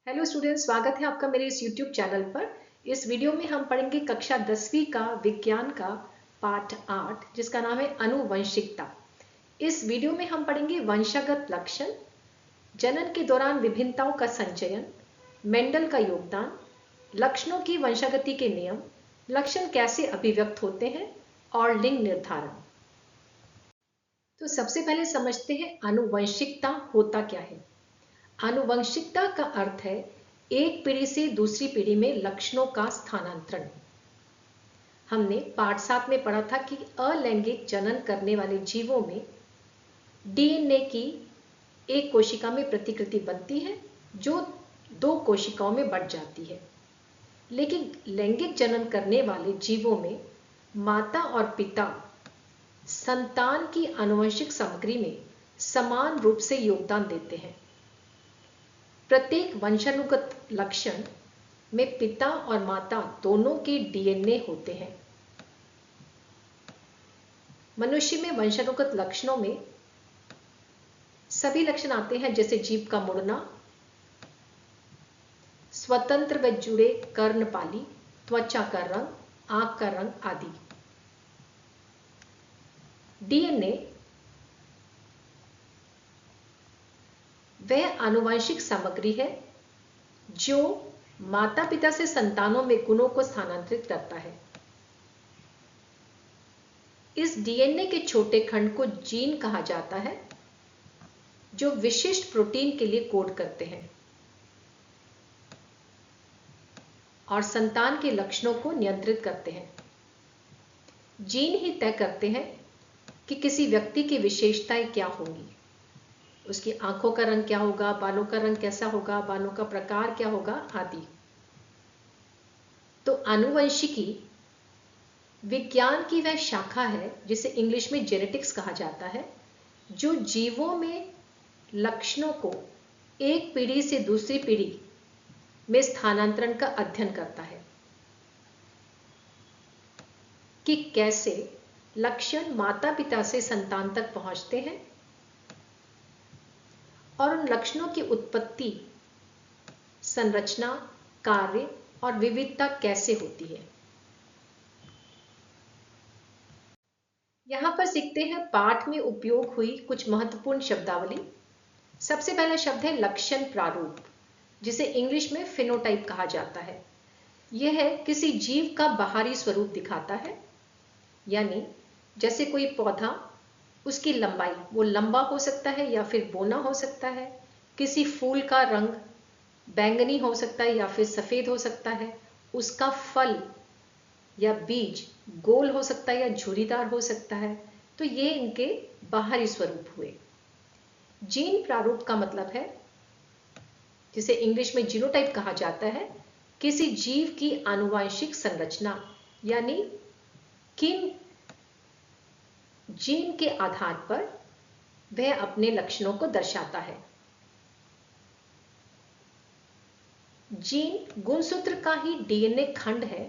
Hello students, स्वागत है आपका मेरे इस यूट्यूब चैनल पर। इस वीडियो में हम पढ़ेंगे कक्षा 10वीं का विज्ञान का पाठ 8 जिसका नाम है आनुवंशिकता। इस वीडियो में हम पढ़ेंगे वंशागत लक्षण, जनन के दौरान विभिन्नताओं का संचयन, मेंडल का योगदान, लक्षणों की वंशागति के नियम, लक्षण कैसे अभिव्यक्त होते हैं और लिंग निर्धारण। तो सबसे पहले समझते हैं आनुवंशिकता होता क्या है। आनुवंशिकता का अर्थ है एक पीढ़ी से दूसरी पीढ़ी में लक्षणों का स्थानांतरण। हमने पाठ 7 में पढ़ा था कि अलैंगिक जनन करने वाले जीवों में डीएनए की एक कोशिका में प्रतिकृति बनती है जो 2 कोशिकाओं में बढ़ जाती है, लेकिन लैंगिक जनन करने वाले जीवों में माता और पिता संतान की आनुवंशिक सामग्री में समान रूप से योगदान देते हैं। प्रत्येक वंशानुगत लक्षण में पिता और माता दोनों के डीएनए होते हैं। मनुष्य में वंशानुगत लक्षणों में सभी लक्षण आते हैं, जैसे जीभ का मुड़ना, स्वतंत्र व जुड़े कर्णपाली, त्वचा का रंग, आंख का रंग आदि। डीएनए वह आनुवंशिक सामग्री है जो माता पिता से संतानों में गुणों को स्थानांतरित करता है। इस डीएनए के छोटे खंड को जीन कहा जाता है जो विशिष्ट प्रोटीन के लिए कोड करते हैं और संतान के लक्षणों को नियंत्रित करते हैं। जीन ही तय करते हैं कि किसी व्यक्ति की विशेषताएं क्या होंगी, उसकी आंखों का रंग क्या होगा, बालों का रंग कैसा होगा, बालों का प्रकार क्या होगा आदि। तो आनुवंशिकी विज्ञान की वह शाखा है जिसे इंग्लिश में जेनेटिक्स कहा जाता है, जो जीवों में लक्षणों को एक पीढ़ी से दूसरी पीढ़ी में स्थानांतरण का अध्ययन करता है कि कैसे लक्षण माता पिता से संतान तक पहुंचते हैं और उन लक्षणों की उत्पत्ति, संरचना, कार्य और विविधता कैसे होती है। यहां पर सीखते हैं पाठ में उपयोग हुई कुछ महत्वपूर्ण शब्दावली। सबसे पहला शब्द है लक्षण प्रारूप, जिसे इंग्लिश में फिनोटाइप कहा जाता है। यह किसी जीव का बाहरी स्वरूप दिखाता है, यानी जैसे कोई पौधा, उसकी लंबाई, वो लंबा हो सकता है या फिर बौना हो सकता है। किसी फूल का रंग बैंगनी हो सकता है या फिर सफेद हो सकता है। उसका फल या बीज गोल हो सकता है या झुर्रीदार हो सकता है। तो ये इनके बाहरी स्वरूप हुए। जीन प्रारूप का मतलब है, जिसे इंग्लिश में जीनोटाइप कहा जाता है, किसी जीव की आनुवंशिक संरचना, यानी किन जीन के आधार पर वह अपने लक्षणों को दर्शाता है। जीन गुणसूत्र का ही डीएनए खंड है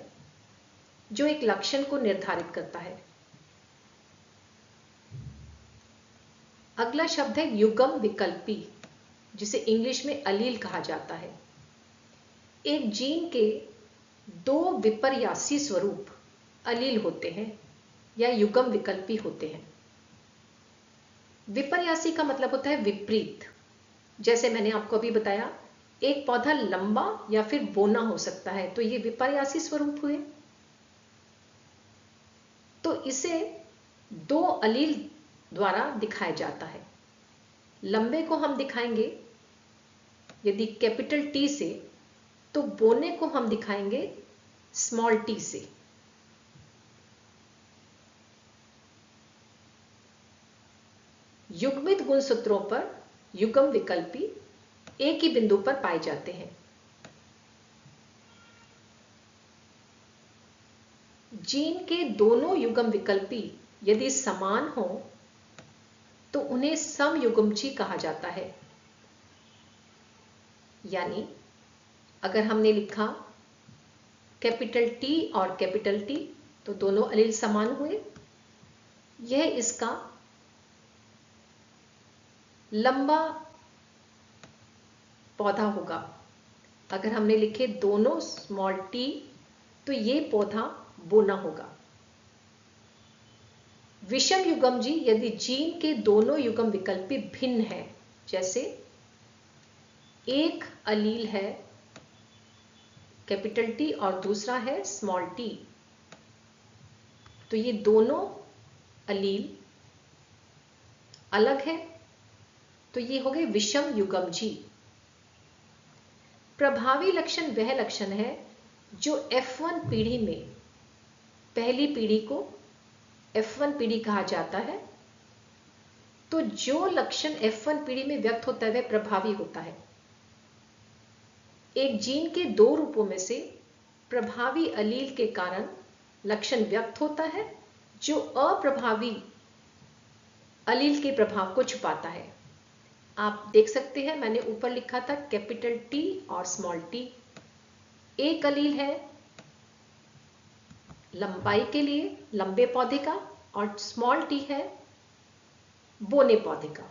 जो एक लक्षण को निर्धारित करता है। अगला शब्द है युग्म विकल्पी, जिसे इंग्लिश में अलील कहा जाता है। एक जीन के 2 विपर्यासी स्वरूप अलील होते हैं या युग्म विकल्पी होते हैं। विपर्यासी का मतलब होता है विपरीत। जैसे मैंने आपको अभी बताया, एक पौधा लंबा या फिर बौना हो सकता है, तो ये विपर्यासी स्वरूप हुए। तो इसे 2 अलील द्वारा दिखाया जाता है। लंबे को हम दिखाएंगे यदि कैपिटल टी से, तो बौने को हम दिखाएंगे स्मॉल टी से। युग्मित गुणसूत्रों पर युग्म विकल्पी एक ही बिंदु पर पाए जाते हैं। जीन के दोनों युग्म विकल्पी यदि समान हो तो उन्हें समयुग्मजी कहा जाता है। यानी अगर हमने लिखा कैपिटल टी और कैपिटल टी, तो दोनों अलील समान हुए। यह इसका लंबा पौधा होगा। अगर हमने लिखे दोनों स्मॉल टी तो ये पौधा बोना होगा। विषम युग्म जी यदि जीन के दोनों युग्म विकल्पी भिन्न है, जैसे एक अलील है कैपिटल टी और दूसरा है स्मॉल टी, तो ये दोनों अलील अलग है, तो ये हो गए विषम युग्म जी। प्रभावी लक्षण वह लक्षण है जो F1 पीढ़ी में, पहली पीढ़ी को F1 पीढ़ी कहा जाता है, तो जो लक्षण F1 पीढ़ी में व्यक्त होता है वह प्रभावी होता है। एक जीन के दो रूपों में से प्रभावी अलील के कारण लक्षण व्यक्त होता है जो अप्रभावी अलील के प्रभाव को छुपाता है। आप देख सकते हैं मैंने ऊपर लिखा था कैपिटल टी और स्मॉल टी। एक अलील है लंबाई के लिए लंबे पौधे का और स्मॉल टी है बोने पौधे का।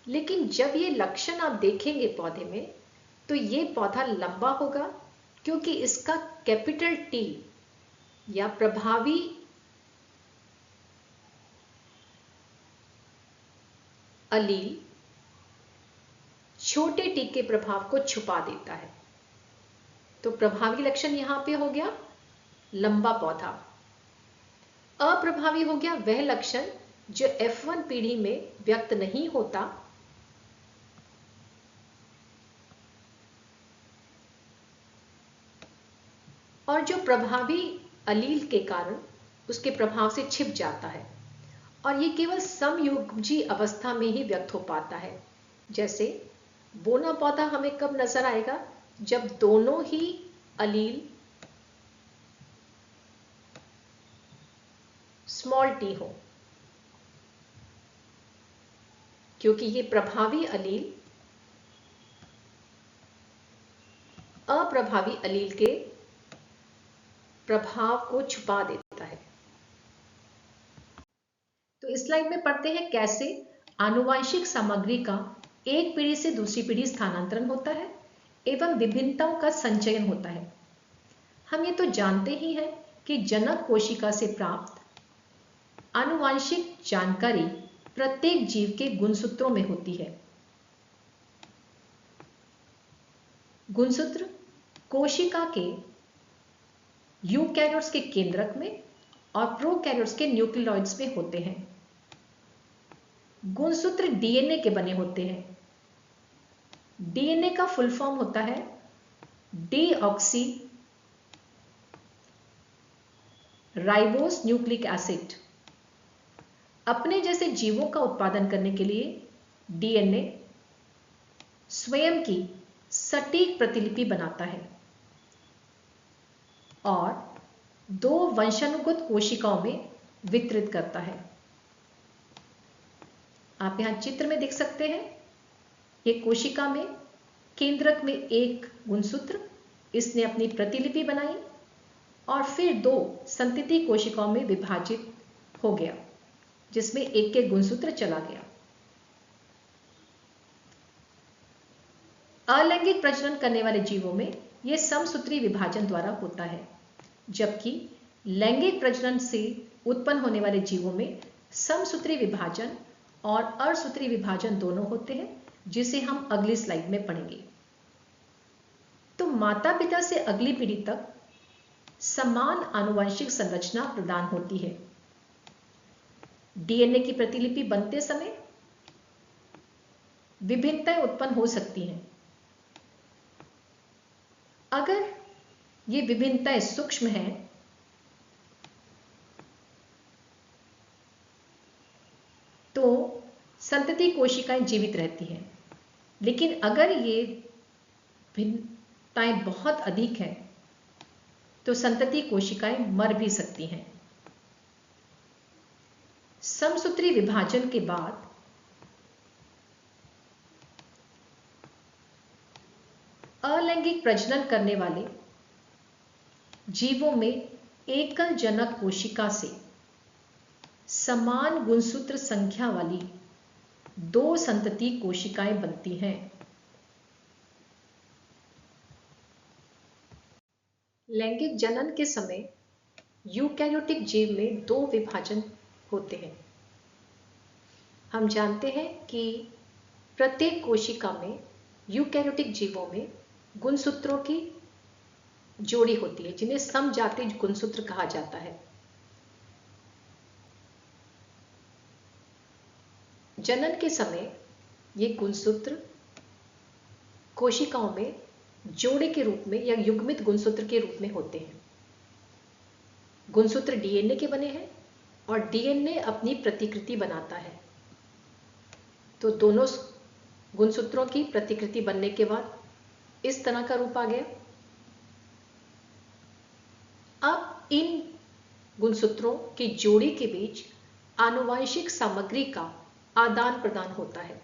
लेकिन जब ये लक्षण आप देखेंगे पौधे में तो ये पौधा लंबा होगा क्योंकि इसका कैपिटल टी या प्रभावी अलील छोटे टी के प्रभाव को छुपा देता है। तो प्रभावी लक्षण यहां पे हो गया लंबा पौधा। अप्रभावी हो गया वह लक्षण जो F1 पीढ़ी में व्यक्त नहीं होता, और जो प्रभावी अलील के कारण उसके प्रभाव से छिप जाता है, और ये केवल समयुग्जी अवस्था में ही व्यक्त हो पाता है। जैसे बोना पौधा हमें कब नजर आएगा, जब दोनों ही अलील स्मॉल टी हो, क्योंकि ये प्रभावी अलील अप्रभावी अलील के प्रभाव को छुपा देता है। तो इस स्लाइड में पढ़ते हैं कैसे आनुवंशिक सामग्री का एक पीढ़ी से दूसरी पीढ़ी स्थानांतरण होता है एवं विभिन्नताओं का संचयन होता है। हम ये तो जानते ही हैं कि जनक कोशिका से प्राप्त आनुवंशिक जानकारी प्रत्येक जीव के गुणसूत्रों में होती है। गुणसूत्र कोशिका के यूकैरियोट्स के केंद्रक में और प्रोकैरियोट्स के न्यूक्लियोइड्स में होते हैं। गुणसूत्र डीएनए के बने होते हैं। डीएनए का फुल फॉर्म होता है डीऑक्सी राइबोस न्यूक्लिक एसिड। अपने जैसे जीवों का उत्पादन करने के लिए डीएनए स्वयं की सटीक प्रतिलिपि बनाता है और दो वंशानुगत कोशिकाओं में वितरित करता है। आप यहां चित्र में देख सकते हैं, ये कोशिका में केंद्रक में एक गुणसूत्र, इसने अपनी प्रतिलिपि बनाई और फिर दो संतति कोशिकाओं में विभाजित हो गया जिसमें एक एक गुणसूत्र चला गया। अलैंगिक प्रजनन करने वाले जीवों में यह समसूत्री विभाजन द्वारा होता है, जबकि लैंगिक प्रजनन से उत्पन्न होने वाले जीवों में समसूत्री विभाजन और असूत्री विभाजन दोनों होते हैं, जिसे हम अगली स्लाइड में पढ़ेंगे। तो माता पिता से अगली पीढ़ी तक समान आनुवंशिक संरचना प्रदान होती है। डीएनए की प्रतिलिपि बनते समय विभिन्नताएं उत्पन्न हो सकती हैं। अगर ये विभिन्नताएं सूक्ष्म हैं तो संतति कोशिकाएं जीवित रहती हैं, लेकिन अगर ये भिन्नताएं बहुत अधिक हैं तो संतति कोशिकाएं मर भी सकती हैं। समसूत्री विभाजन के बाद अलैंगिक प्रजनन करने वाले जीवों में एकल जनक कोशिका से समान गुणसूत्र संख्या वाली दो संतति कोशिकाएं बनती हैं। लैंगिक जनन के समय यूकैरियोटिक जीव में 2 विभाजन होते हैं। हम जानते हैं कि प्रत्येक कोशिका में यूकैरियोटिक जीवों में गुणसूत्रों की जोड़ी होती है, जिन्हें समजातीय गुणसूत्र कहा जाता है। जनन के समय ये गुणसूत्र कोशिकाओं में जोड़े के रूप में या युग्मित गुणसूत्र के रूप में होते हैं। गुणसूत्र डीएनए के बने हैं और डीएनए अपनी प्रतिकृति बनाता है। तो दोनों गुणसूत्रों की प्रतिकृति बनने के बाद इस तरह का रूप आ गया। अब इन गुणसूत्रों की जोड़ी के बीच आनुवंशिक सामग्री का आदान प्रदान होता है,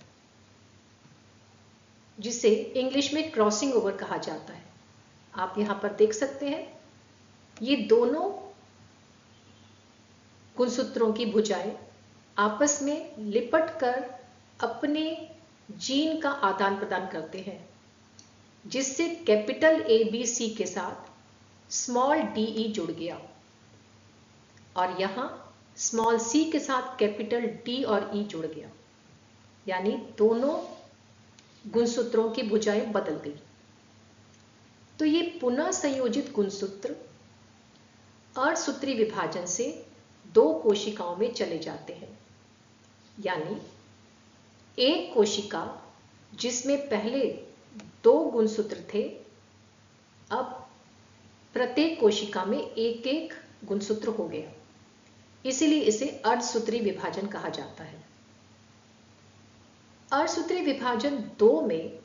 जिसे इंग्लिश में क्रॉसिंग ओवर कहा जाता है। आप यहां पर देख सकते हैं, ये दोनों गुणसूत्रों की भुजाएं आपस में लिपट कर अपने जीन का आदान प्रदान करते हैं, जिससे कैपिटल ABC के साथ स्मॉल DE जुड़ गया और यहां स्मॉल c के साथ कैपिटल D और E जुड़ गया, यानी दोनों गुणसूत्रों की भुजाएं बदल गई। तो ये पुनः संयोजित गुणसूत्र अर्धसूत्री विभाजन से 2 कोशिकाओं में चले जाते हैं, यानी एक कोशिका जिसमें पहले 2 गुणसूत्र थे, अब प्रत्येक कोशिका में एक एक गुणसूत्र हो गया, इसीलिए इसे अर्धसूत्री विभाजन कहा जाता है। अर्धसूत्री विभाजन 2 में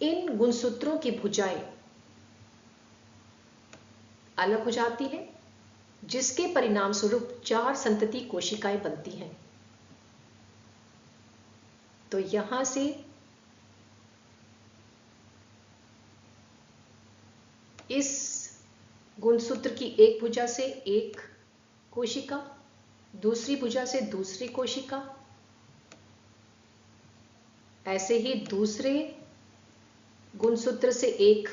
इन गुणसूत्रों की भुजाएं अलग हो जाती हैं, जिसके परिणाम स्वरूप 4 संतति कोशिकाएं बनती हैं। तो यहां से इस गुणसूत्र की एक भुजा से एक कोशिका, दूसरी भुजा से दूसरी कोशिका, ऐसे ही दूसरे गुणसूत्र से एक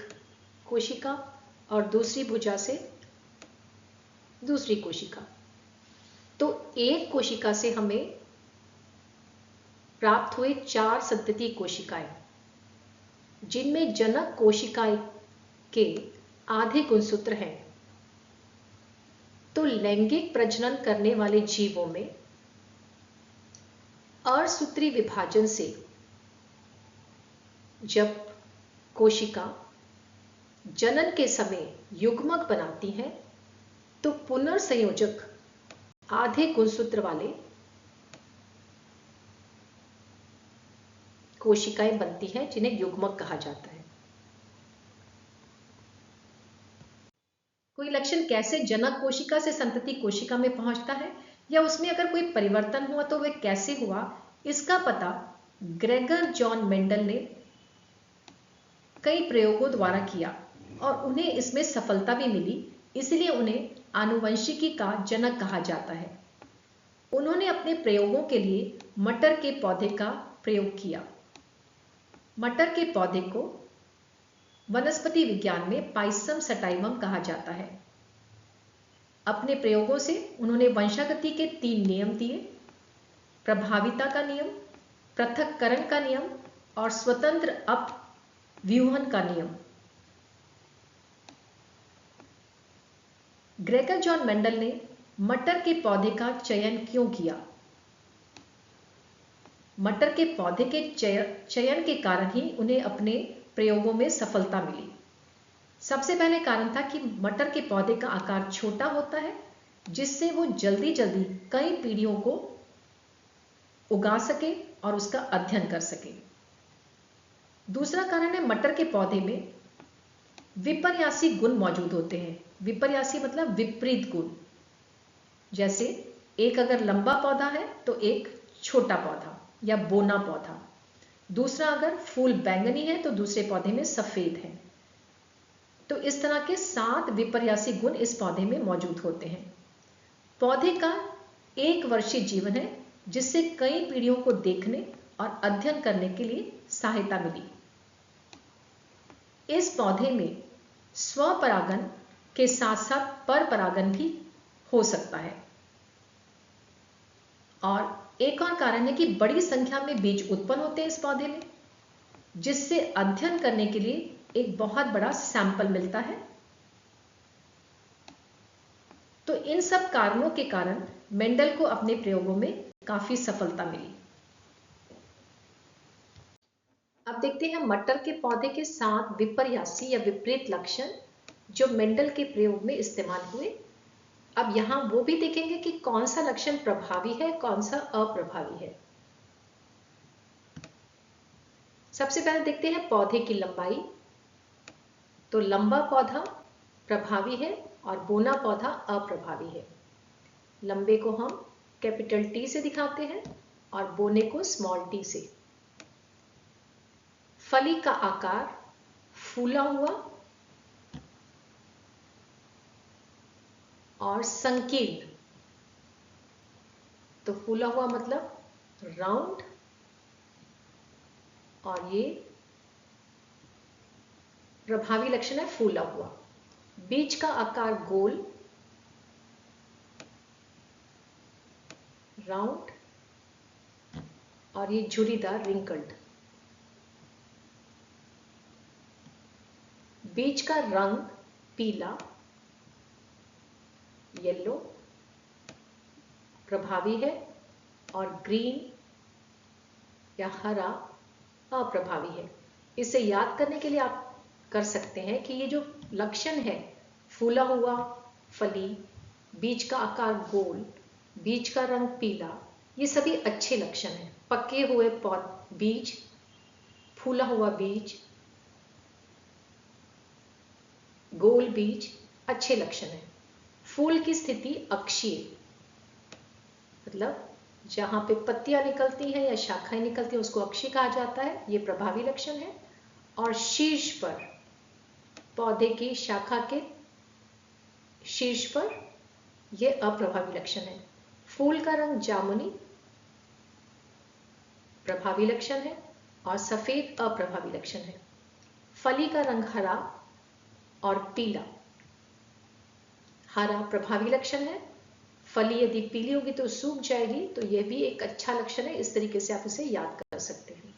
कोशिका और दूसरी भुजा से दूसरी कोशिका। तो एक कोशिका से हमें प्राप्त हुए 4 संतति कोशिकाएं, जिनमें जनक कोशिकाएं के आधे गुणसूत्र हैं। तो लैंगिक प्रजनन करने वाले जीवों में अर्धसूत्री विभाजन से जब कोशिका जनन के समय युग्मक बनाती है, तो पुनर्संयोजक आधे गुणसूत्र वाले कोशिकाएं बनती हैं, जिन्हें युग्मक कहा जाता है। कोई लक्षण कैसे जनक कोशिका से संतति कोशिका में पहुंचता है या उसमें अगर कोई परिवर्तन हुआ तो वह कैसे हुआ, इसका पता ग्रेगर जॉन मेंडल ने कई प्रयोगों द्वारा किया और उन्हें इसमें सफलता भी मिली, इसलिए उन्हें आनुवंशिकी का जनक कहा जाता है। उन्होंने अपने प्रयोगों के लिए मटर के पौधे का प्रयोग किया। मटर के पौधे को वनस्पति विज्ञान में पाइसम सटाइवम कहा जाता है। अपने प्रयोगों से उन्होंने वंशागति के 3 नियम दिए: प्रभाविता का नियम, पृथक्करण का नियम और स्वतंत्र अपव्यूहन का नियम। ग्रेगर जॉन मेंडल ने मटर के पौधे का चयन क्यों किया? मटर के पौधे के चयन के कारण ही उन्हें अपने प्रयोगों में सफलता मिली। सबसे पहले कारण था कि मटर के पौधे का आकार छोटा होता है, जिससे वो जल्दी जल्दी कई पीढ़ियों को उगा सके और उसका अध्ययन कर सके। दूसरा कारण है मटर के पौधे में विपर्यासी गुण मौजूद होते हैं। विपर्यासी मतलब विपरीत गुण। जैसे एक अगर लंबा पौधा है तो एक छोटा पौधा या बोना पौधा, दूसरा अगर फूल बैंगनी है तो दूसरे पौधे में सफेद है। तो इस तरह के 7 विपर्यासी गुण इस पौधे में मौजूद होते हैं। पौधे का 1 वर्षीय जीवन है, जिससे कई पीढ़ियों को देखने और अध्ययन करने के लिए सहायता मिली। इस पौधे में स्वपरागन के साथ साथ परपरागन भी हो सकता है। और एक और कारण है कि बड़ी संख्या में बीज उत्पन्न होते हैं इस पौधे में, जिससे अध्ययन करने के लिए एक बहुत बड़ा सैंपल मिलता है। तो इन सब कारणों के कारण मेंडल को अपने प्रयोगों में काफी सफलता मिली। अब देखते हैं मटर के पौधे के 7 विपर्यासी या विपरीत लक्षण जो मेंडल के प्रयोग में इस्तेमाल हुए। अब यहां वो भी देखेंगे कि कौन सा लक्षण प्रभावी है, कौन सा अप्रभावी है। सबसे पहले देखते हैं पौधे की लंबाई। तो लंबा पौधा प्रभावी है और बोना पौधा अप्रभावी है। लंबे को हम कैपिटल टी से दिखाते हैं और बोने को स्मॉल टी से। फली का आकार फूला हुआ और संकीर्ण। तो फूला हुआ मतलब राउंड, और ये प्रभावी लक्षण है फूला हुआ। बीज का आकार गोल, राउंड, और ये झुर्रीदार रिंकल्ड। बीज का रंग पीला, येलो प्रभावी है, और ग्रीन या हरा अप्रभावी है। इसे याद करने के लिए आप कर सकते हैं कि ये जो लक्षण है, फूला हुआ फली, बीज का आकार गोल, बीज का रंग पीला, ये सभी अच्छे लक्षण हैं। पके हुए बीज, फूला हुआ बीज, गोल बीज अच्छे लक्षण हैं। फूल की स्थिति अक्षीय, मतलब जहां पे पत्तियां निकलती हैं या शाखाएं निकलती हैं उसको अक्षीय कहा जाता है, ये प्रभावी लक्षण है। और शीर्ष पर, पौधे की शाखा के शीर्ष पर, यह अप्रभावी लक्षण है। फूल का रंग जामुनी प्रभावी लक्षण है और सफेद अप्रभावी लक्षण है। फली का रंग हरा और पीला, हरा प्रभावी लक्षण है। फली यदि पीली होगी तो सूख जाएगी, तो यह भी एक अच्छा लक्षण है। इस तरीके से आप इसे याद कर सकते हैं।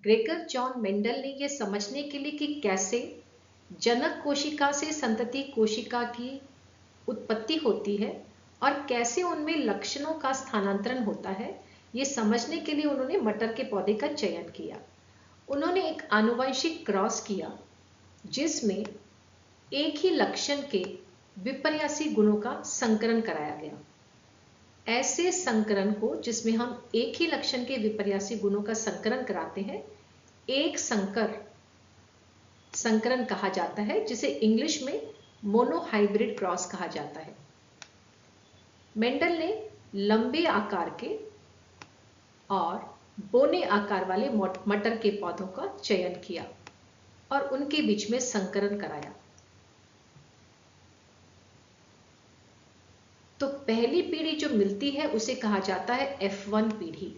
ग्रेगर जॉन मेंडल ने यह समझने के लिए कि कैसे जनक कोशिका से संतति कोशिका की उत्पत्ति होती है और कैसे उनमें लक्षणों का स्थानांतरण होता है, ये समझने के लिए उन्होंने मटर के पौधे का चयन किया। उन्होंने एक आनुवंशिक क्रॉस किया जिसमें एक ही लक्षण के विपर्यासी गुणों का संकरण कराया गया। ऐसे संकरण को, जिसमें हम एक ही लक्षण के विपर्यासी गुणों का संकरण कराते हैं, एक संकरण कहा जाता है, जिसे इंग्लिश में मोनोहाइब्रिड क्रॉस कहा जाता है। मेंडल ने लंबे आकार के और बोने आकार वाले मटर के पौधों का चयन किया और उनके बीच में संकरण कराया। तो पहली पीढ़ी जो मिलती है उसे कहा जाता है F1 पीढ़ी।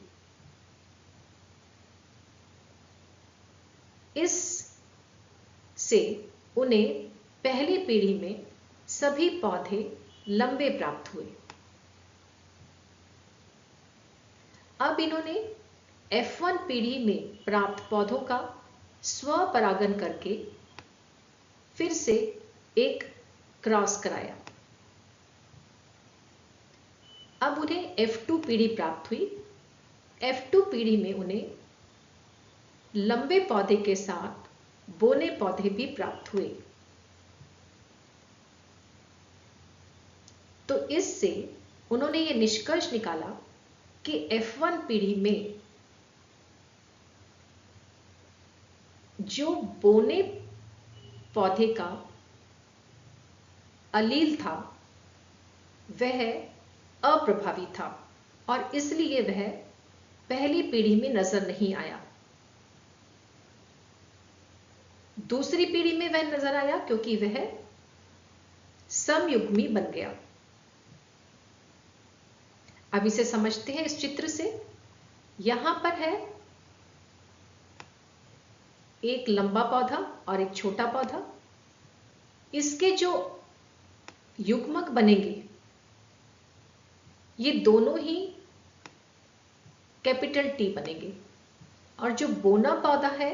इस से उन्हें पहली पीढ़ी में सभी पौधे लंबे प्राप्त हुए। अब इन्होंने F1 पीढ़ी में प्राप्त पौधों का स्वपरागन करके फिर से एक क्रॉस कराया। अब उन्हें F2 पीढ़ी प्राप्त हुई। F2 पीढ़ी में उन्हें लंबे पौधे के साथ बोने पौधे भी प्राप्त हुए। तो इससे उन्होंने ये निष्कर्ष निकाला कि F1 पीढ़ी में जो बोने पौधे का अलील था वह अप्रभावी था और इसलिए वह पहली पीढ़ी में नजर नहीं आया। दूसरी पीढ़ी में वह नजर आया क्योंकि वह समयुग्मी बन गया। अब इसे समझते हैं इस चित्र से। यहां पर है एक लंबा पौधा और एक छोटा पौधा। इसके जो युग्मक बनेंगे ये दोनों ही कैपिटल टी बनेंगे, और जो बोना पौधा है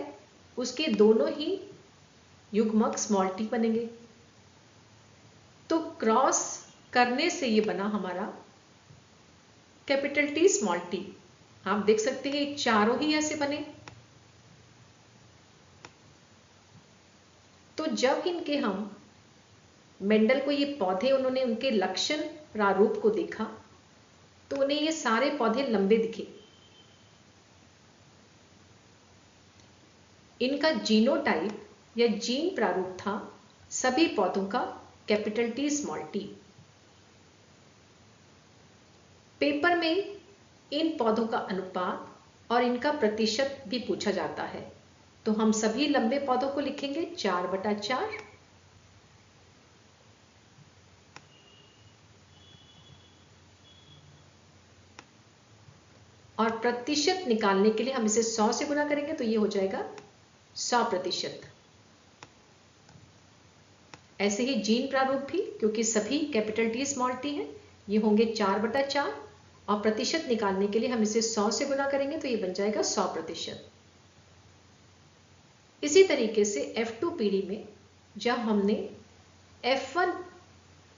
उसके दोनों ही युग्मक स्मॉल टी बनेंगे। तो क्रॉस करने से ये बना हमारा कैपिटल टी स्मॉल टी। आप देख सकते हैं चारों ही ऐसे बने। तो जब इनके हम मेंडल को ये पौधे उन्होंने उनके लक्षण प्रारूप को देखा तो उन्हें ये सारे पौधे लंबे दिखे। इनका जीनोटाइप या जीन प्रारूप था सभी पौधों का capital T small T. Paper में इन पौधों का अनुपात और इनका प्रतिशत भी पूछा जाता है। तो हम सभी लंबे पौधों को लिखेंगे 4/4 और प्रतिशत निकालने के लिए हम इसे 100 से गुना करेंगे तो ये हो जाएगा 100%। ऐसे ही जीन प्रारूप भी, क्योंकि सभी कैपिटल टी स्मॉल टी हैं, ये होंगे 4/4 और प्रतिशत निकालने के लिए हम इसे 100 से गुना करेंगे तो ये बन जाएगा 100%। इसी तरीके से F2 पीढ़ी में जब हमने F1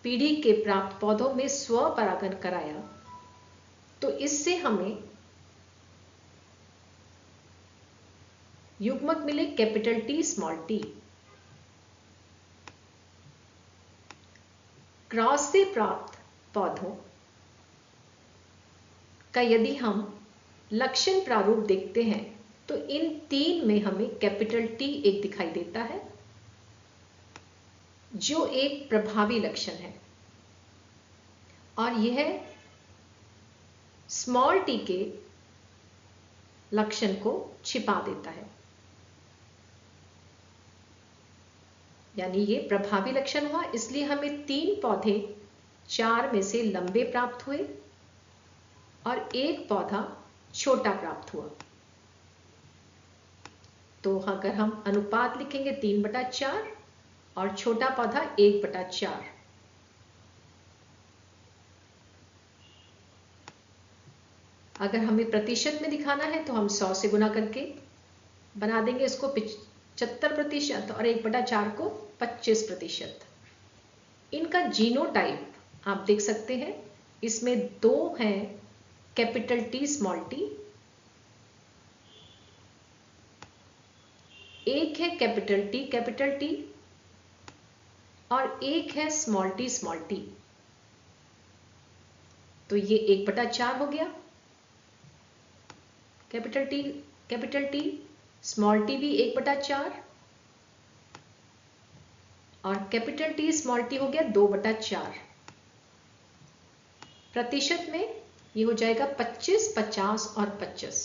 पीढ़ी के प्राप्त पौधों में स्वपरागण कराया तो इससे हमें युग्मक मिले capital T small T. Cross से प्राप्त पौधों का यदि हम लक्षण प्रारूप देखते हैं तो इन तीन में हमें कैपिटल टी एक दिखाई देता है जो एक प्रभावी लक्षण है, और यह स्मॉल टी के लक्षण को छिपा देता है। यानी ये प्रभावी लक्षण हुआ, इसलिए हमें 3 पौधे 4 में से लंबे प्राप्त हुए और एक पौधा छोटा प्राप्त हुआ। तो अगर हम अनुपात लिखेंगे 3/4 और छोटा पौधा 1/4। अगर हमें प्रतिशत में दिखाना है तो हम 100 से गुना करके बना देंगे इसको 75% और 1/4 को 25%। इनका जीनोटाइप आप देख सकते हैं, इसमें 2 हैं कैपिटल टी स्मॉल टी, एक है कैपिटल टी और एक है स्मॉल टी। तो ये 1/4 हो गया। कैपिटल टी स्मॉल टी भी 1/4 और कैपिटल टी स्मॉल टी हो गया 2/4। प्रतिशत में ये हो जाएगा 25, 50 और 25।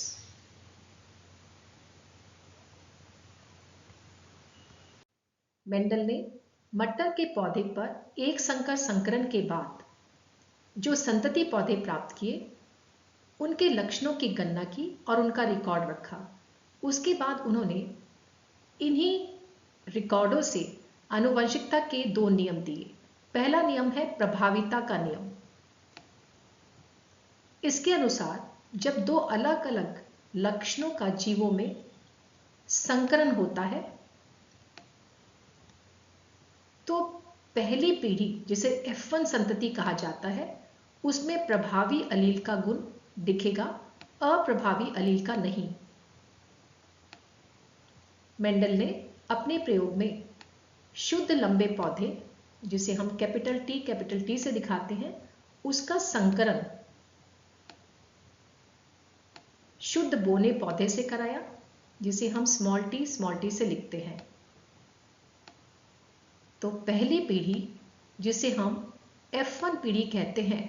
मेंडल ने मटर के पौधे पर एक संकर संकरण के बाद जो संतति पौधे प्राप्त किए उनके लक्षणों की गणना की और उनका रिकॉर्ड रखा। उसके बाद उन्होंने इन्हीं रिकॉर्डों से आनुवंशिकता के 2 नियम दिए। पहला नियम है प्रभाविता का नियम। इसके अनुसार जब 2 अलग अलग लक्षणों का जीवों में संकरण होता है तो पहली पीढ़ी जिसे F1 संतति कहा जाता है उसमें प्रभावी अलील का गुण दिखेगा, अप्रभावी अलील का नहीं। मेंडल ने अपने प्रयोग में शुद्ध लंबे पौधे जिसे हम कैपिटल टी से दिखाते हैं उसका संकरण शुद्ध बोने पौधे से कराया जिसे हम स्मॉल टी से लिखते हैं। तो पहली पीढ़ी जिसे हम F1 पीढ़ी कहते हैं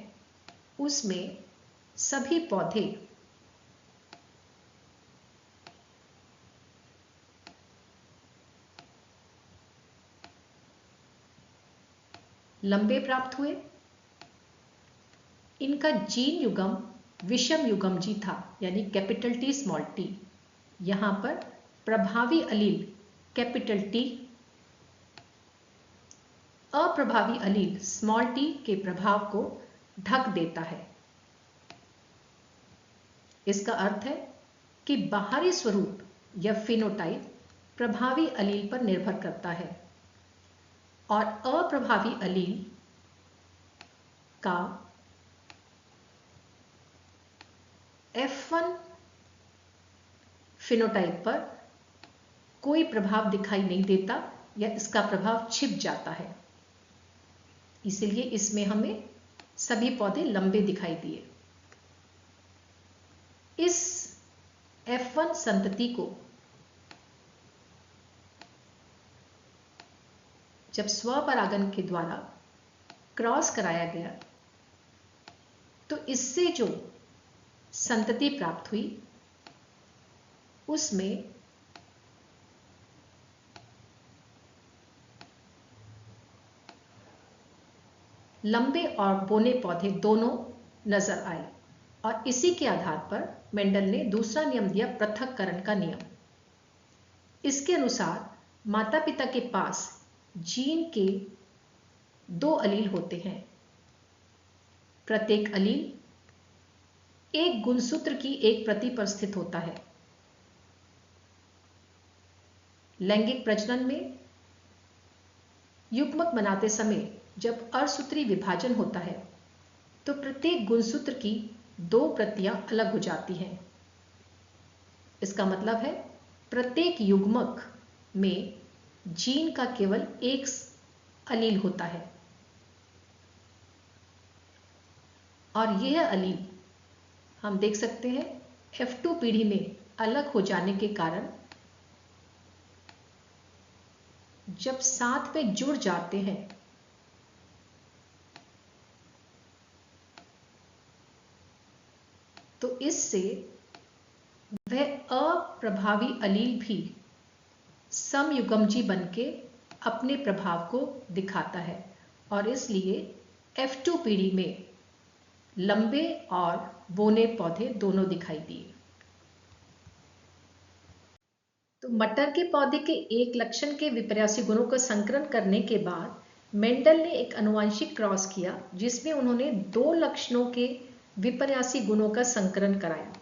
उसमें सभी पौधे लंबे प्राप्त हुए। इनका जीन युग्म विषम युग्म जी था, यानी कैपिटल टी स्मॉल टी। यहां पर प्रभावी अलील कैपिटल टी, अप्रभावी अलील स्मॉल टी के प्रभाव को ढक देता है। इसका अर्थ है कि बाहरी स्वरूप या फिनोटाइप प्रभावी अलील पर निर्भर करता है और अप्रभावी अलील का F1 फिनोटाइप पर कोई प्रभाव दिखाई नहीं देता या इसका प्रभाव छिप जाता है। इसलिए इसमें हमें सभी पौधे लंबे दिखाई दिए। इस F1 संतति को जब स्वपरागन के द्वारा क्रॉस कराया गया तो इससे जो संतति प्राप्त हुई उसमें लंबे और बोने पौधे दोनों नजर आए और इसी के आधार पर मेंडल ने दूसरा नियम दिया, पृथक्करण का नियम। इसके अनुसार माता पिता के पास जीन के 2 अलील होते हैं। प्रत्येक अलील एक गुणसूत्र की एक प्रति पर स्थित होता है। लैंगिक प्रजनन में युग्मक बनाते समय जब अर्धसूत्री विभाजन होता है तो प्रत्येक गुणसूत्र की 2 प्रतियां अलग हो जाती हैं। इसका मतलब है प्रत्येक युग्मक में जीन का केवल एक अलील होता है और यह अलील हम देख सकते हैं F2 पीढ़ी में अलग हो जाने के कारण जब साथ में जुड़ जाते हैं तो इससे वह अप्रभावी अलील भी समयुग्मजी बनके अपने प्रभाव को दिखाता है और इसलिए F2 पीढ़ी में लंबे और बोने पौधे दोनों दिखाई दिए। तो मटर के पौधे के एक लक्षण के विपर्यासी गुणों का संकरण करने के बाद मेंडल ने एक आनुवंशिक क्रॉस किया जिसमें उन्होंने 2 लक्षणों के विपर्यासी गुणों का संकरण कराया।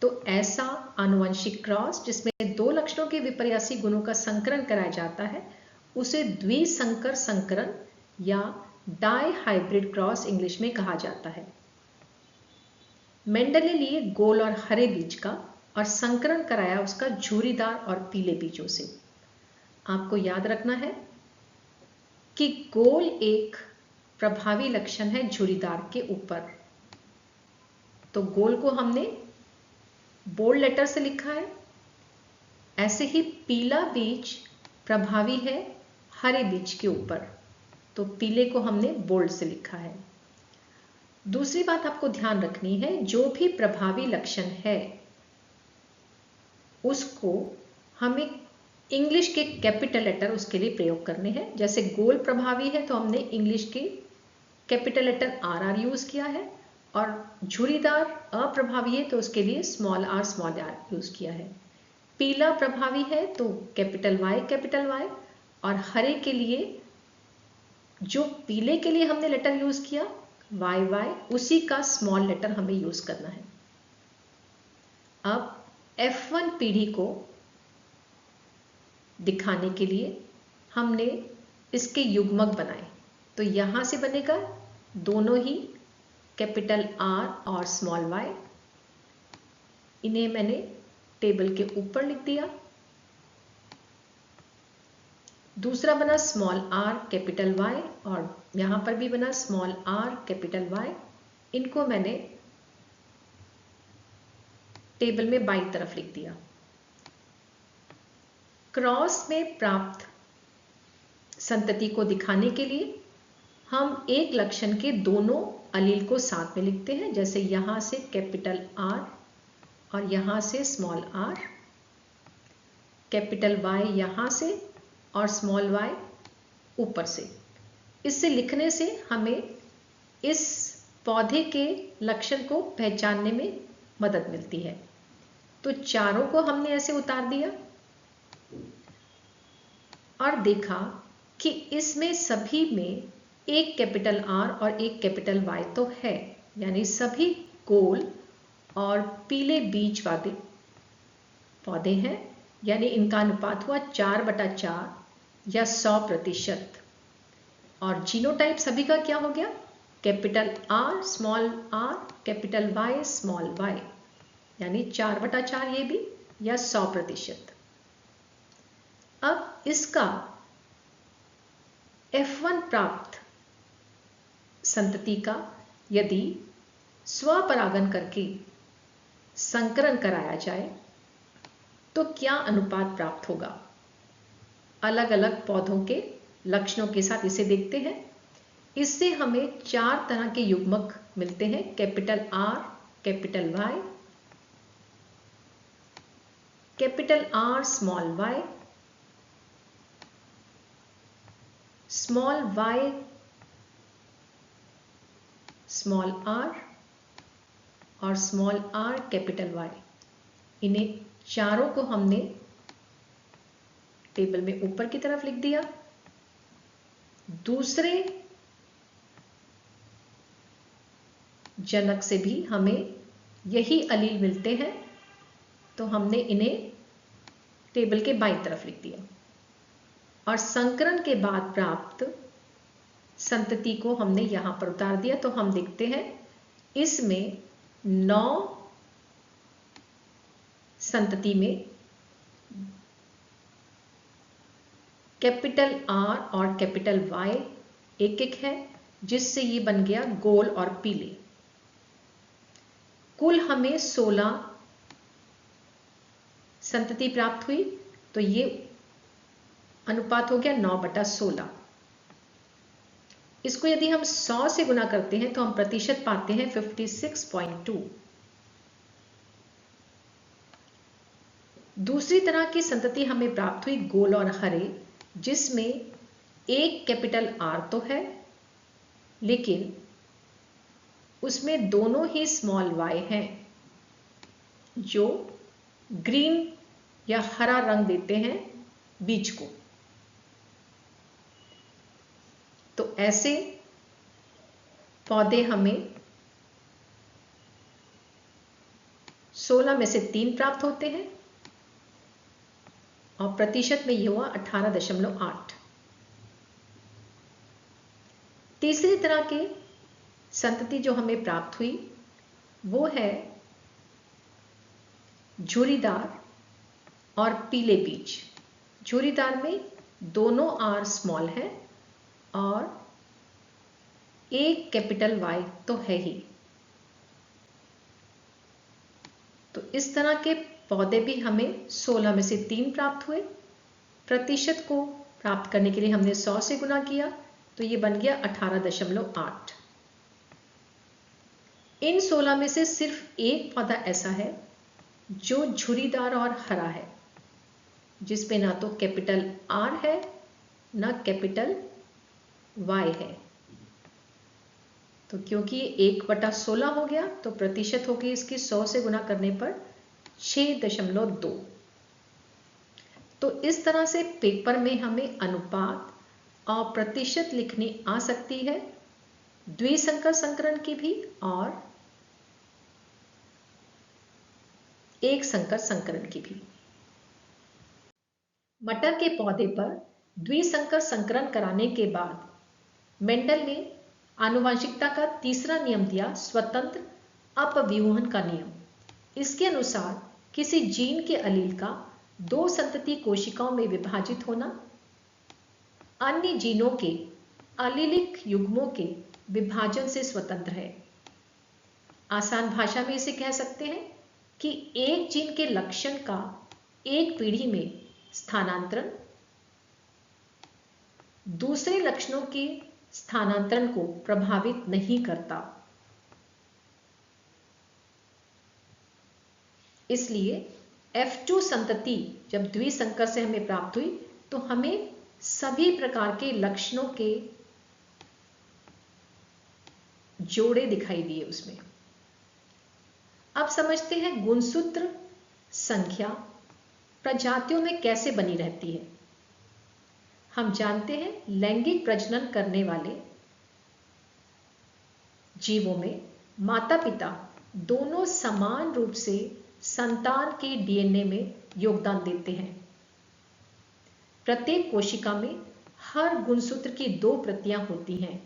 तो ऐसा आनुवंशिक क्रॉस जिसमें 2 लक्षणों के विपर्यासी गुणों का संकरण कराया जाता है उसे द्विसंकर संकरण या डाई हाइब्रिड क्रॉस इंग्लिश में कहा जाता है। मेंडल ने लिए गोल और हरे बीज का और संकरण कराया उसका झुर्रीदार और पीले बीजों से। आपको याद रखना है कि गोल एक प्रभावी लक्षण है झुर्रीदार के ऊपर, तो गोल को हमने बोल्ड लेटर से लिखा है। ऐसे ही पीला बीज प्रभावी है हरे बीज के ऊपर, तो पीले को हमने बोल्ड से लिखा है। दूसरी बात आपको ध्यान रखनी है, जो भी प्रभावी लक्षण है उसको हमें इंग्लिश के कैपिटल लेटर उसके लिए प्रयोग करने हैं। जैसे गोल प्रभावी है तो हमने इंग्लिश के कैपिटल लेटर RR यूज किया है और झुर्रीदार अप्रभावी है तो उसके लिए स्मॉल r यूज किया है। पीला प्रभावी है तो कैपिटल Y और हरे के लिए जो पीले के लिए हमने लेटर यूज किया YY उसी का स्मॉल लेटर हमें यूज करना है। अब F1 पीढ़ी को दिखाने के लिए हमने इसके युग्मक बनाए, तो यहां से बनेगा दोनों ही कैपिटल R और स्मॉल y। इन्हें मैंने टेबल के ऊपर लिख दिया। दूसरा बना स्मॉल r कैपिटल Y और यहां पर भी बना स्मॉल r कैपिटल Y। इनको मैंने टेबल में बाईं तरफ लिख दिया। क्रॉस में प्राप्त संतति को दिखाने के लिए हम एक लक्षण के दोनों अलील को साथ में लिखते हैं। जैसे यहां से कैपिटल R और यहां से स्मॉल r, कैपिटल Y यहां से और स्मॉल y ऊपर से। इससे लिखने से हमें इस पौधे के लक्षण को पहचानने में मदद मिलती है। तो चारों को हमने ऐसे उतार दिया। और देखा कि इसमें सभी में एक कैपिटल R और एक कैपिटल Y तो है, यानी सभी गोल और पीले बीज वाले पौधे हैं, यानी इनका अनुपात हुआ 4/4 या 100%। और जीनोटाइप सभी का क्या हो गया? Capital R small r, capital Y small y, यानी 4/4 ये भी या 100%। अब इसका F1 प्राप्त संतति का यदि स्वपरागन करके संकरण कराया जाए तो क्या अनुपात प्राप्त होगा? अलग अलग पौधों के लक्षणों के साथ इसे देखते हैं। इससे हमें 4 तरह के युग्मक मिलते हैं, capital R, capital Y, capital R small y, small y small r और स्मॉल r कैपिटल Y। इन्हें चारों को हमने टेबल में ऊपर की तरफ लिख दिया। दूसरे जनक से भी हमें यही अलील मिलते हैं, तो हमने इन्हें टेबल के बाईं तरफ लिख दिया। और संकरण के बाद प्राप्त संतति को हमने यहां पर उतार दिया। तो हम देखते हैं इसमें 9 संतति में कैपिटल R और कैपिटल Y एक एक है, जिससे ये बन गया गोल और पीले। कुल हमें 16 संतति प्राप्त हुई, तो ये अनुपात हो गया 9/16। इसको यदि हम 100 से गुना करते हैं तो हम प्रतिशत पाते हैं 56.2। दूसरी तरह की संतति हमें प्राप्त हुई गोल और हरे, जिसमें एक कैपिटल R तो है, लेकिन उसमें दोनों ही स्मॉल y हैं, जो ग्रीन या हरा रंग देते हैं बीज को। तो ऐसे पौधे हमें 16 में से 3 प्राप्त होते हैं और प्रतिशत में यह हुआ 18.8। तीसरी तरह की संतति जो हमें प्राप्त हुई वो है झुर्रीदार और पीले बीज। झुर्रीदार में दोनों R स्मॉल है और एक कैपिटल Y तो है ही। तो इस तरह के पौधे भी हमें 16 में से 3 प्राप्त हुए। प्रतिशत को प्राप्त करने के लिए हमने 100 से गुना किया, तो ये बन गया 18.8। इन 16 में से सिर्फ एक पौधा ऐसा है जो झुर्रीदार और हरा है, जिसमें ना तो कैपिटल R है ना कैपिटल Y है। तो क्योंकि ये 1/16 हो गया, तो प्रतिशत होगी इसकी 100 से गुना करने पर 6.2। तो इस तरह से पेपर में हमें अनुपात और प्रतिशत लिखनी आ सकती है, द्विसंकर संकरण की भी और एक संकर संकरण की भी। मटर के पौधे पर द्विसंकर संकरण कराने के बाद मेंडल ने आनुवंशिकता का तीसरा नियम दिया, स्वतंत्र अपव्यूहन का नियम। इसके अनुसार किसी जीन के अलील का 2 संतति कोशिकाओं में विभाजित होना अन्य जीनों के अलीलिक युग्मों के विभाजन से स्वतंत्र है। आसान भाषा में इसे कह सकते हैं कि एक जीन के लक्षण का एक पीढ़ी में स्थानांतरण दूसरे लक्षणों के स्थानांतरण को प्रभावित नहीं करता। इसलिए F2 संतति जब द्विसंकर से हमें प्राप्त हुई तो हमें सभी प्रकार के लक्षणों के जोड़े दिखाई दिए उसमें। अब समझते हैं गुणसूत्र संख्या प्रजातियों में कैसे बनी रहती है? हम जानते हैं लैंगिक प्रजनन करने वाले जीवों में माता पिता दोनों समान रूप से संतान के डीएनए में योगदान देते हैं। प्रत्येक कोशिका में हर गुणसूत्र की 2 प्रतियां होती हैं।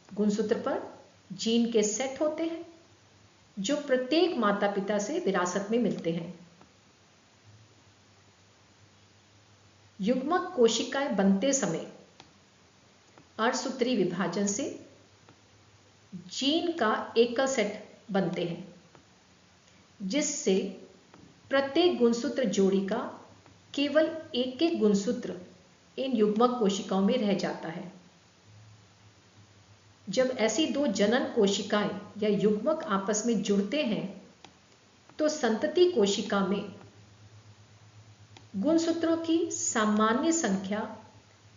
गुणसूत्र पर जीन के सेट होते हैं जो प्रत्येक माता पिता से विरासत में मिलते हैं। युग्मक कोशिकाएं बनते समय अर्धसूत्री विभाजन से जीन का एकल सेट बनते हैं, जिससे प्रत्येक गुणसूत्र जोड़ी का केवल एक गुणसूत्र इन युग्मक कोशिकाओं में रह जाता है। जब ऐसी 2 जनन कोशिकाएं या युग्मक आपस में जुड़ते हैं तो संतति कोशिका में गुणसूत्रों की सामान्य संख्या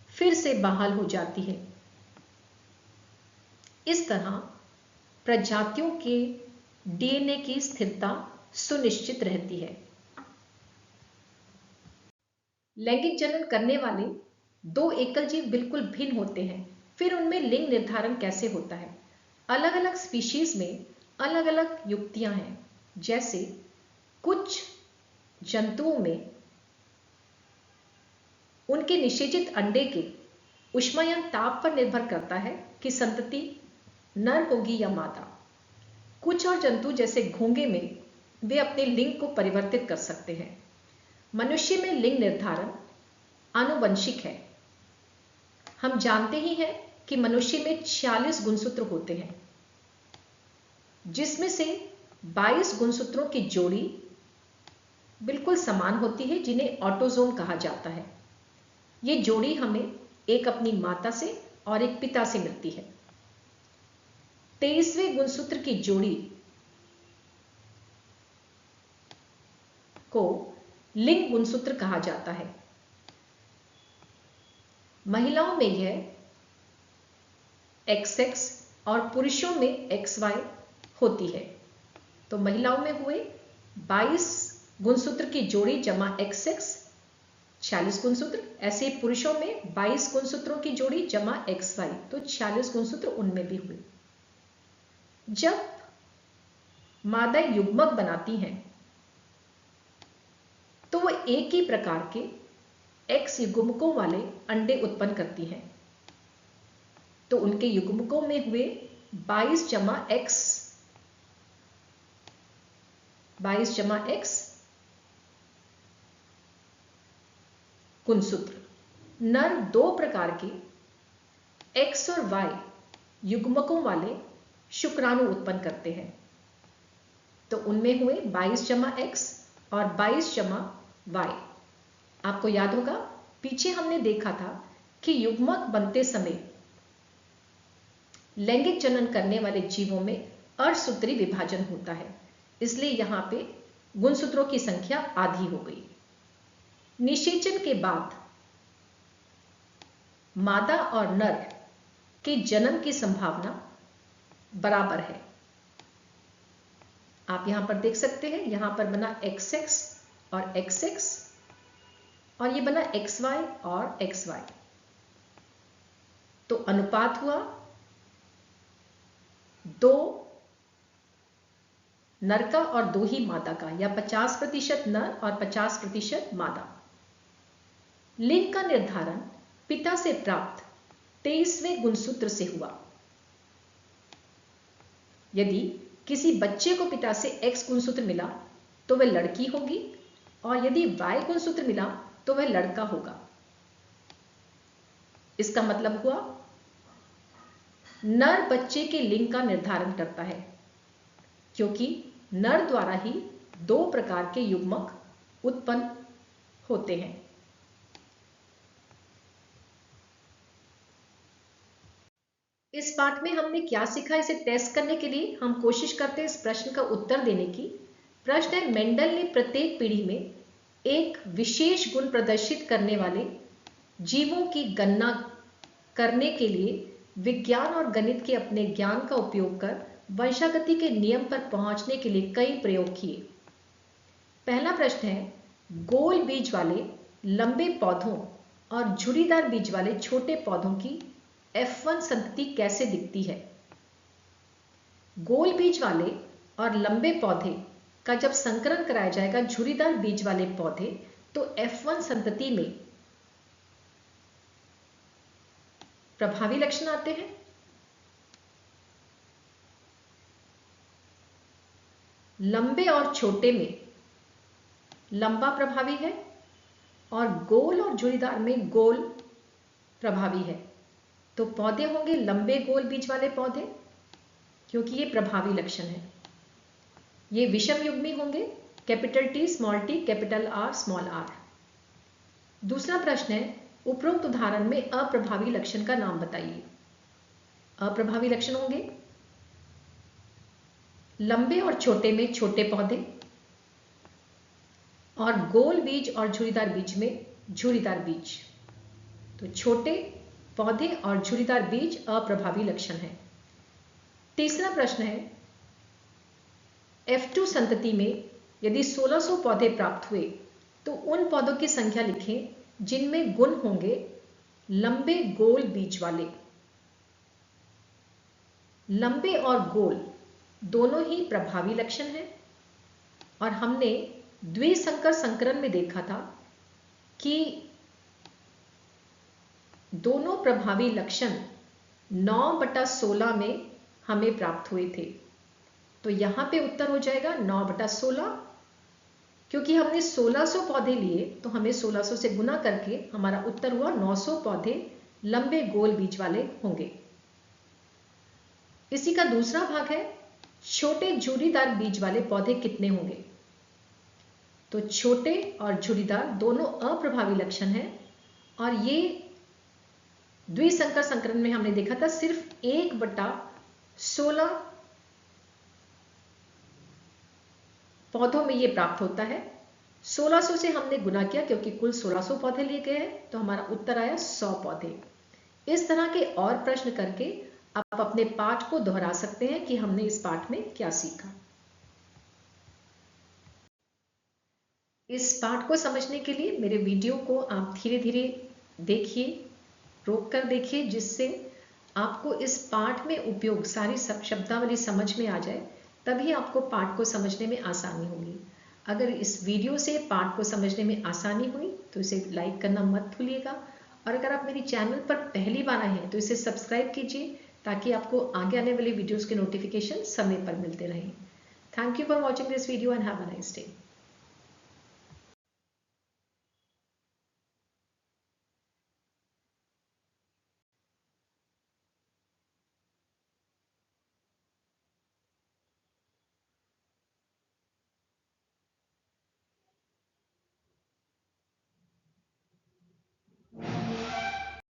फिर से बहाल हो जाती है। इस तरह प्रजातियों के डीएनए की स्थिरता सुनिश्चित रहती है। लैंगिक जनन करने वाले 2 एकल जीव बिल्कुल भिन्न होते हैं, फिर उनमें लिंग निर्धारण कैसे होता है? अलग अलग स्पीशीज में अलग अलग युक्तियां हैं। जैसे कुछ जंतुओं में उनके निषेचित अंडे के ऊष्मायन ताप पर निर्भर करता है कि संतति नर होगी या मादा। कुछ और जंतु जैसे घोंघे में वे अपने लिंग को परिवर्तित कर सकते हैं। मनुष्य में लिंग निर्धारण आनुवंशिक है। हम जानते ही हैं कि मनुष्य में 46 गुणसूत्र होते हैं, जिसमें से 22 गुणसूत्रों की जोड़ी बिल्कुल समान होती है, जिन्हें ऑटोजोम कहा जाता है। ये जोड़ी हमें एक अपनी माता से और एक पिता से मिलती है। 23वें गुणसूत्र की जोड़ी को लिंग गुणसूत्र कहा जाता है। महिलाओं में यह XX और पुरुषों में XY होती है। तो महिलाओं में हुए 22 गुणसूत्र की जोड़ी जमा XX 46 गुणसूत्र, ऐसे पुरुषों में 22 गुणसूत्रों की जोड़ी जमा XY, तो 46 गुणसूत्र उनमें भी हुए। जब मादा युग्मक बनाती हैं तो वह एक ही प्रकार के X युग्मकों वाले अंडे उत्पन्न करती हैं। तो उनके युग्मकों में हुए 22 जमा X गुणसूत्र। नर 2 प्रकार के X और Y युग्मकों वाले शुक्राणु उत्पन्न करते हैं। तो उनमें हुए 22 जमा X और 22 जमा Y। आपको याद होगा पीछे हमने देखा था कि युग्मक बनते समय लैंगिक जनन करने वाले जीवों में अर्धसूत्री विभाजन होता है, इसलिए यहां पे गुणसूत्रों की संख्या आधी हो गई। निषेचन के बाद मादा और नर के जन्म की संभावना बराबर है। आप यहां पर देख सकते हैं, यहां पर बना XX और XX और ये बना XY और XY। तो अनुपात हुआ 2 नर का और 2 ही मादा का, या 50% नर और 50% मादा। लिंग का निर्धारण पिता से प्राप्त 23वें गुणसूत्र से हुआ। यदि किसी बच्चे को पिता से X गुणसूत्र मिला तो वह लड़की होगी, और यदि Y गुणसूत्र मिला तो वह लड़का होगा। इसका मतलब हुआ नर बच्चे के लिंग का निर्धारण करता है, क्योंकि नर द्वारा ही 2 प्रकार के युग्मक उत्पन्न होते हैं। इस पाठ में हमने क्या सीखा, इसे टेस्ट करने के लिए हम कोशिश करते हैं इस प्रश्न का उत्तर देने की। प्रश्न है, मेंडल ने प्रत्येक पीढ़ी में एक विशेष गुण प्रदर्शित करने वाले जीवों की गणना करने के लिए विज्ञान और गणित के अपने ज्ञान का उपयोग कर वंशागति के नियम पर पहुंचने के लिए कई प्रयोग किए। पहला प्रश्न है, गोल बीज वाले लंबे पौधों और झुर्रीदार बीज वाले छोटे पौधों की F1 संतति कैसे दिखती है? गोल बीज वाले और लंबे पौधे का जब संकरण कराया जाएगा झुर्रीदार बीज वाले पौधे, तो F1 संतति में प्रभावी लक्षण आते हैं। लंबे और छोटे में लंबा प्रभावी है और गोल और झुर्रीदार में गोल प्रभावी है। तो पौधे होंगे लंबे गोल बीज वाले पौधे, क्योंकि ये प्रभावी लक्षण है। ये विषम युग्मी होंगे, capital T small t capital R small r। दूसरा प्रश्न है, उपरोक्त उदाहरण में अप्रभावी लक्षण का नाम बताइए। अप्रभावी लक्षण होंगे लंबे और छोटे में छोटे पौधे और गोल बीज और झुर्रीदार बीज में झुर्रीदार बीज। तो छोटे पौधे और झुर्रीदार बीज अप्रभावी लक्षण है। तीसरा प्रश्न है, F2 संतति में यदि 1600 पौधे प्राप्त हुए तो उन पौधों की संख्या लिखें जिनमें गुण होंगे लंबे गोल बीज वाले। लंबे और गोल दोनों ही प्रभावी लक्षण हैं और हमने द्विसंकर संकरण में देखा था कि दोनों प्रभावी लक्षण 9/16 में हमें प्राप्त हुए थे। तो यहां पे उत्तर हो जाएगा 9/16, क्योंकि हमने 1600 पौधे लिए तो हमें 1600 से गुना करके हमारा उत्तर हुआ 900 पौधे लंबे गोल बीज वाले होंगे। इसी का दूसरा भाग है, छोटे झुर्रीदार बीज वाले पौधे कितने होंगे? तो छोटे और झुर्रीदार दोनों अप्रभावी लक्षण हैं और ये द्विसंकर संकरण में हमने देखा था सिर्फ 1/16 पौधों में ये प्राप्त होता है। 1600 से हमने गुना किया क्योंकि कुल 1600 पौधे लिए गए हैं, तो हमारा उत्तर आया 100 पौधे। इस तरह के और प्रश्न करके आप अपने पाठ को दोहरा सकते हैं कि हमने इस पाठ में क्या सीखा। इस पाठ को समझने के लिए मेरे वीडियो को आप धीरे धीरे देखिए, रोक कर देखिए, जिससे आपको इस पाठ में उपयोग सारी शब्दावली समझ में आ जाए, तभी आपको पाठ को समझने में आसानी होगी। अगर इस वीडियो से पाठ को समझने में आसानी हुई तो इसे लाइक करना मत भूलिएगा, और अगर आप मेरी चैनल पर पहली बार आए हैं तो इसे सब्सक्राइब कीजिए ताकि आपको आगे आने वाली वीडियोस के नोटिफिकेशन समय पर मिलते रहें। Thank you for watching this video and have a nice day.